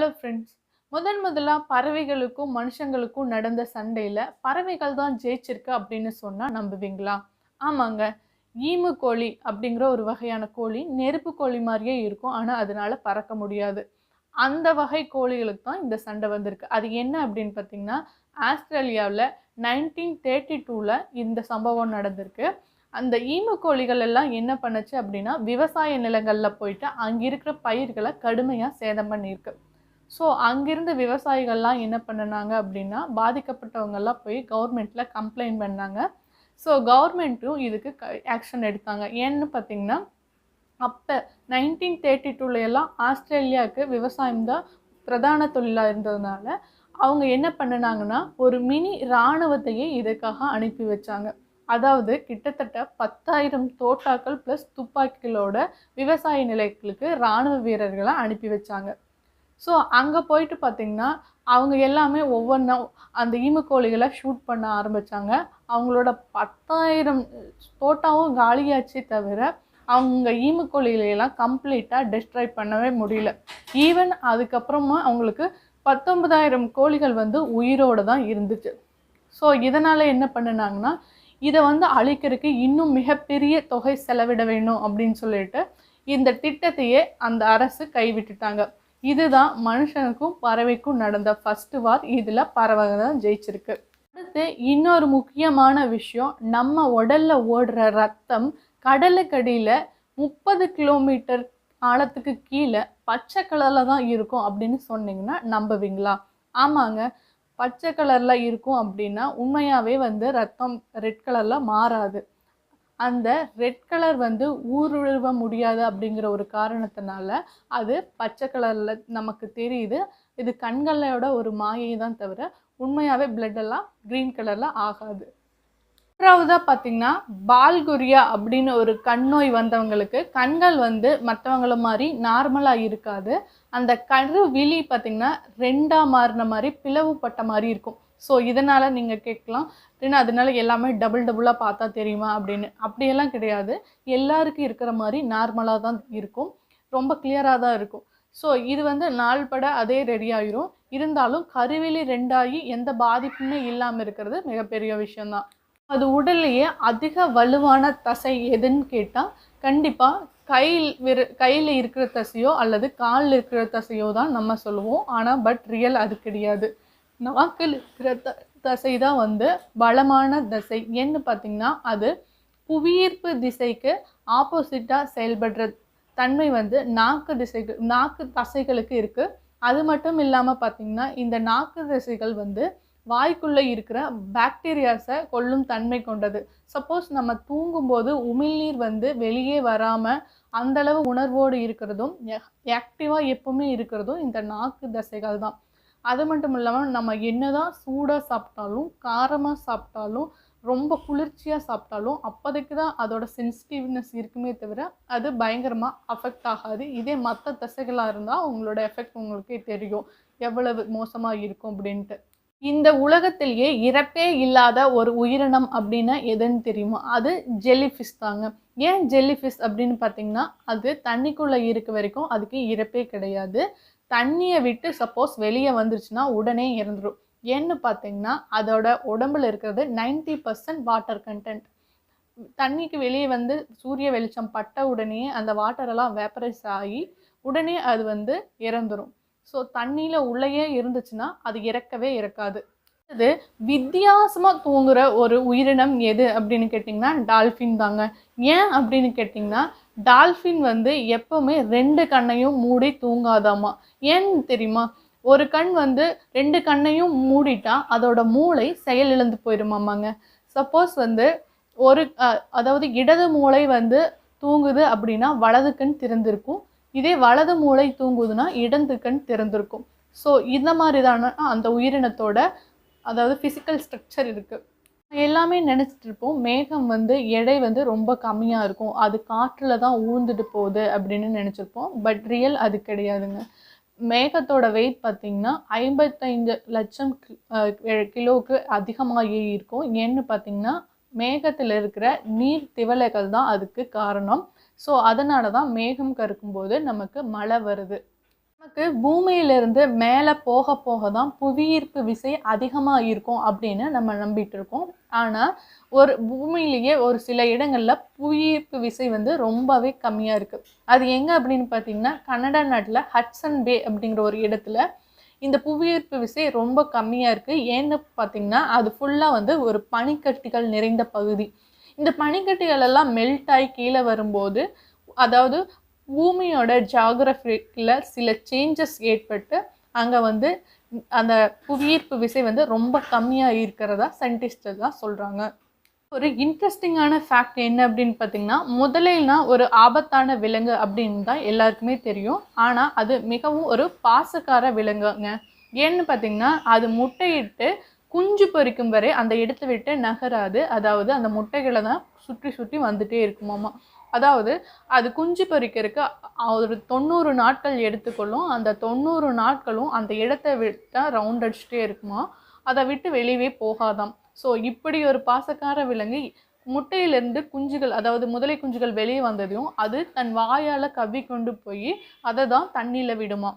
Hello friends. முதலா பறவைகளுக்கும் மனுஷங்களுக்கும் நடந்த சண்டையில் பறவைகள் தான் ஜெயிச்சிருக்கு அப்படின்னு சொன்னால் நம்புவீங்களா? ஆமாங்க. ஈமு கோழி அப்படிங்கிற ஒரு வகையான கோழி நெருப்பு கோழி மாதிரியே இருக்கும், ஆனால் அதனால பறக்க முடியாது. அந்த வகை கோழிகளுக்கு தான் இந்த சண்டை வந்திருக்கு. அது என்ன அப்படின்னு பார்த்தீங்கன்னா, ஆஸ்திரேலியாவில் 1932ல் இந்த சம்பவம் நடந்திருக்கு. அந்த ஈமு கோழிகள் எல்லாம் என்ன பண்ணுச்சு அப்படின்னா, விவசாய நிலங்களில் போயிட்டு அங்கே இருக்கிற பயிர்களை கடுமையாக சேதம் பண்ணியிருக்கு. ஸோ அங்கிருந்த விவசாயிகள்லாம் என்ன பண்ணினாங்க அப்படின்னா, பாதிக்கப்பட்டவங்கெல்லாம் போய் கவர்மெண்ட்டில் கம்ப்ளைண்ட் பண்ணாங்க. ஸோ கவர்மெண்ட்டும் இதுக்கு ஆக்ஷன் எடுத்தாங்க. ஏன்னு பார்த்தீங்கன்னா, அப்போ 1932 எல்லாம் ஆஸ்திரேலியாவுக்கு விவசாயம் தான் பிரதான தொழிலாக இருந்ததுனால அவங்க என்ன பண்ணினாங்கன்னா, ஒரு மினி இராணுவத்தையே இதுக்காக அனுப்பி வச்சாங்க. அதாவது கிட்டத்தட்ட 10,000 தோட்டாக்கள் ப்ளஸ் துப்பாக்கிகளோட விவசாய நிலையங்களுக்கு இராணுவ வீரர்களை அனுப்பி வச்சாங்க. ஸோ அங்கே போயிட்டு பார்த்திங்கன்னா, அவங்க எல்லாமே ஒவ்வொன்றா அந்த ஈமுக்கோழிகளை ஷூட் பண்ண ஆரம்பித்தாங்க. அவங்களோட 10,000 தோட்டாவும் காலியாச்சு தவிர அவங்க ஈமுக்கோழிகளையெல்லாம் கம்ப்ளீட்டாக டெஸ்ட்ராய் பண்ணவே முடியல. ஈவன் அதுக்கப்புறமா அவங்களுக்கு 19,000 கோழிகள் வந்து உயிரோடு தான் இருந்துச்சு. ஸோ இதனால் என்ன பண்ணினாங்கன்னா, இதை வந்து அழிக்கிறதுக்கு இன்னும் மிகப்பெரிய தொகை செலவிட வேணும் அப்படின்னு சொல்லிட்டு இந்த திட்டத்தையே அந்த அரசு கைவிட்டுட்டாங்க. இதுதான் மனுஷனுக்கும் பறவைக்கும் நடந்த ஃபர்ஸ்ட் வார். இதில் பறவை தான் ஜெயிச்சிருக்கு. அடுத்து இன்னொரு முக்கியமான விஷயம், நம்ம உடலில் ஓடுற ரத்தம் கடலுக்கடியில் 30 கிலோமீட்டர் ஆழத்துக்கு கீழே பச்சை கலரில் தான் இருக்கும் அப்படின்னு சொன்னீங்கன்னா நம்புவீங்களா? ஆமாங்க, பச்சை கலரில் இருக்கும் அப்படின்னா உண்மையாகவே வந்து ரத்தம் ரெட் கலரில் மாறாது. அந்த ரெட் கலர் வந்து ஊடுருவ முடியாது அப்படிங்கிற ஒரு காரணத்தினால அது பச்சை கலரில் நமக்கு தெரியுது. இது கண்களோட ஒரு மாயை தான் தவிர உண்மையாகவே பிளட்டெல்லாம் க்ரீன் கலரில் ஆகாது. மூன்றாவதாக பார்த்திங்கன்னா, பால்குரியா அப்படின்னு ஒரு கண் நோய் வந்தவங்களுக்கு கண்கள் வந்து மற்றவங்கள மாதிரி நார்மலாக இருக்காது. அந்த கருவிழி பார்த்திங்கன்னா 2ஆக மாறின மாதிரி பிளவுபட்ட மாதிரி இருக்கும். ஸோ இதனால் நீங்கள் கேட்கலாம், ஏன்னா அதனால எல்லாமே டபுளாக பார்த்தா தெரியுமா அப்படின்னு. அப்படியெல்லாம் கிடையாது. எல்லாருக்கும் இருக்கிற மாதிரி நார்மலாக தான் இருக்கும், ரொம்ப கிளியராக தான் இருக்கும். ஸோ இது வந்து நாள்பட அதே ரெடி ஆகிரும். இருந்தாலும் கருவிழி 2ஆகி எந்த பாதிப்புமே இல்லாமல் இருக்கிறது மிகப்பெரிய விஷயந்தான். அது உடல்லையே அதிக வலுவான தசை எதுன்னு கேட்டால் கண்டிப்பாக கையில் இருக்கிற தசையோ அல்லது காலில் இருக்கிற தசையோ தான் நம்ம சொல்லுவோம். ஆனால் ரியல் அது கிடையாது. நாக்கில் இருக்கிற தசை தான் வந்து பலமான தசை. ஏன்னு பார்த்திங்கன்னா, அது புவியீர்ப்பு திசைக்கு ஆப்போசிட்டாக செயல்படுற தன்மை வந்து நாக்கு தசைகளுக்கு இருக்குது. அது மட்டும் இல்லாமல் பார்த்திங்கன்னா, இந்த நாக்கு தசைகள் வந்து வாய்க்குள்ளே இருக்கிற பாக்டீரியாஸை கொல்லும் தன்மை கொண்டது. சப்போஸ் நம்ம தூங்கும்போது உமிழ்நீர் வந்து வெளியே வராமல் அந்தளவு உணர்வோடு இருக்கிறதும் ஆக்டிவாக எப்பவுமே இருக்கிறதும் இந்த நாக்கு தசைகள் தான். அது மட்டும் இல்லாமல் நம்ம என்னதான் சூடாக சாப்பிட்டாலும் காரமாக சாப்பிட்டாலும் ரொம்ப குளிர்ச்சியாக சாப்பிட்டாலும் அப்போதைக்கு தான் அதோட சென்சிட்டிவ்னஸ் இருக்குமே தவிர அது பயங்கரமாக அஃபெக்ட் ஆகாது. இதே மற்ற தசைகளாக இருந்தால் உங்களோட எஃபெக்ட் உங்களுக்கே தெரியும் எவ்வளவு மோசமாக இருக்கும் அப்படின்ட்டு. இந்த உலகத்திலேயே இறப்பே இல்லாத ஒரு உயிரினம் அப்படின்னா எதுன்னு தெரியுமா? அது ஜெல்லிஃபிஷ் தாங்க. ஏன் ஜெல்லிஃபிஷ் அப்படின்னு பார்த்தீங்கன்னா, அது தண்ணிக்குள்ளே இருக்க வரைக்கும் அதுக்கு இறப்பே கிடையாது. தண்ணியை விட்டு சப்போஸ் வெளியே வந்துருச்சுன்னா உடனே இறந்துடும். ஏன்னு பார்த்தீங்கன்னா, அதோட உடம்புல இருக்கிறது 90% வாட்டர் கண்டென்ட். தண்ணிக்கு வெளியே வந்து சூரிய வெளிச்சம் பட்ட உடனே அந்த வாட்டரெல்லாம் வேப்பரைஸ் ஆகி உடனே அது வந்து இறந்துடும். ஸோ தண்ணியில் உள்ளேயே இருந்துச்சுன்னா அது இறக்கவே இறக்காது. அது வித்தியாசமாக தூங்குகிற ஒரு உயிரினம் எது அப்படின்னு கேட்டிங்கன்னா டால்ஃபின் தாங்க. ஏன் அப்படின்னு கேட்டிங்கன்னா, டால்ஃபின் வந்து எப்போவுமே 2 கண்ணையும் மூடி தூங்காதாமா. ஏன்னு தெரியுமா? ஒரு கண் வந்து 2 கண்ணையும் மூடிட்டா அதோட மூளை செயலிழந்து போயிடுமாமாங்க. சப்போஸ் வந்து அதாவது இடது மூளை வந்து தூங்குது அப்படின்னா வலது கண் திறந்திருக்கும். இதே வலது மூளை தூங்குதுன்னா இடது கண் திறந்திருக்கும். ஸோ இந்த மாதிரி தானே அந்த உயிரினத்தோட அதாவது ஃபிசிக்கல் ஸ்ட்ரக்சர் இருக்குது. எல்லாமே நினச்சிட்டு இருப்போம் மேகம் வந்து எடை வந்து ரொம்ப கம்மியாக இருக்கும், அது காற்றில் தான் ஊழ்ந்துட்டு போகுது அப்படின்னு நினச்சிருப்போம். ரியல் அது கிடையாதுங்க. மேகத்தோட வெயிட் பார்த்திங்கன்னா 55 லட்சம் கிலோவுக்கு அதிகமாகி இருக்கும். ஏன்னு பார்த்திங்கன்னா, மேகத்தில் இருக்கிற நீர் திவலைகள் தான் அதுக்கு காரணம். ஸோ அதனால தான் மேகம் கருக்கும்போது நமக்கு மழை வருது. நமக்கு பூமியிலிருந்து மேலே போக போக தான் புவியீர்ப்பு விசை அதிகமாக இருக்கும் அப்படின்னு நம்ம நம்பிட்டு இருக்கோம். ஆனால் ஒரு பூமியிலேயே ஒரு சில இடங்களில் புவியீர்ப்பு விசை வந்து ரொம்பவே கம்மியாக இருக்குது. அது எங்கே அப்படின்னு பார்த்தீங்கன்னா, கனடா நாட்டில் ஹட்சன் பே அப்படிங்கிற ஒரு இடத்துல இந்த புவியீர்ப்பு விசை ரொம்ப கம்மியாக இருக்குது. ஏன்னு பார்த்தீங்கன்னா, அது ஃபுல்லாக வந்து ஒரு பனிக்கட்டிகள் நிறைந்த பகுதி. இந்த பனிக்கட்டிகள் எல்லாம் மெல்ட் ஆகி கீழே வரும்போது, அதாவது பூமியோட ஜியாகிரபியில் சில சேஞ்சஸ் ஏற்பட்டு அங்கே வந்து அந்த புவியீர்ப்பு விசை வந்து ரொம்ப கம்மியாக இருக்கிறதா சயின்டிஸ்ட் தான் சொல்கிறாங்க. ஒரு இன்ட்ரெஸ்டிங்கான ஃபேக்ட் என்ன அப்படின்னு பார்த்தீங்கன்னா, முதலைனா ஒரு ஆபத்தான விலங்கு அப்படின்னு தான் எல்லாருக்குமே தெரியும். ஆனால் அது மிகவும் ஒரு பாசக்கார விலங்குங்க. ஏன்னு பார்த்தீங்கன்னா, அது முட்டையிட்டு குஞ்சு பொரிக்கும் வரை அந்த இடத்த விட்டு நகராது. அதாவது அந்த முட்டைகளை தான் சுற்றி சுற்றி வந்துட்டே இருக்குமாமா. அதாவது அது குஞ்சு பொரிக்கிறதுக்கு ஒரு 90 நாட்கள் எடுத்துக்கொள்ளும். அந்த 90 நாட்களும் அந்த இடத்த விட்டா ரவுண்ட் அடிச்சுட்டே இருக்குமா. அதை விட்டு வெளியே போகாதாம். ஸோ இப்படி ஒரு பாசக்கார விலங்கு முட்டையிலிருந்து குஞ்சுகள், அதாவது முதலை குஞ்சுகள் வெளியே வந்ததையும் அது தன் வாயால் கவ்வி கொண்டு போய் அதை தான் தண்ணியில் விடுமா.